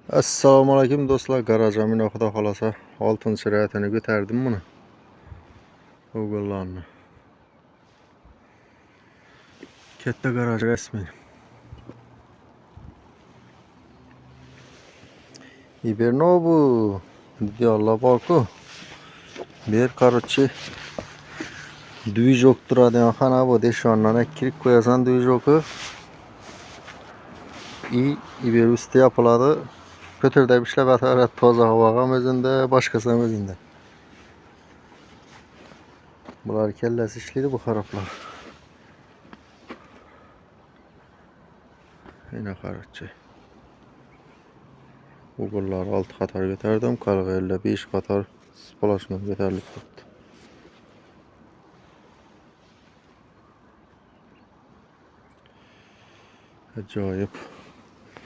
Assalomu alaykum do'stlar, garajimni xudo xolasa 6-raatini ko'tardim buni. O'g'illarni. Katta garaj rasmiy. Ibernobu diyorlar bor-ku. Bir короче движок turadigan xona bu deshondan kirib qo'yasan движокni. İber üstü yapıladi. Pötürde bir işlep atar, toza havaga özünde, başkasının özünde. Bular kellesi işleydi bu haraplar. Yine karatçı. Uğurlar 6 katar getirdim. Kalgayla 5 katar splaşma yeterlik tuttu. Acayip.